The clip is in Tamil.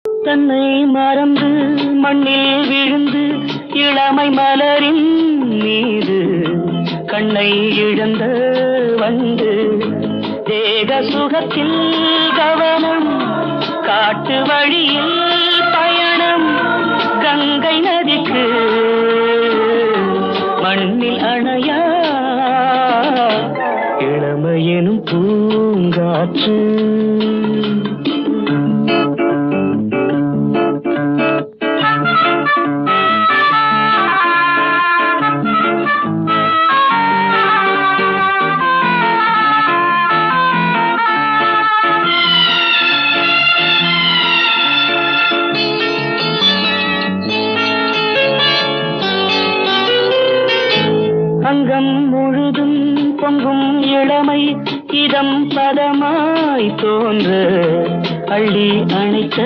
தன்னை மறந்து மண்ணில் விழுந்து இளமை மலரின் மீது கண்ணை இழந்த வந்து தேக சுகத்தில் கவனம் காட்டு வழியில் பயணம் கங்கை நதிக்கு மண்ணில் அணையா இளமையெனும் பூங்காற்று. அங்கம் முழுதும் பொங்கும் இளமை இதம் பதமாய் தோன்ற அள்ளி அணைத்த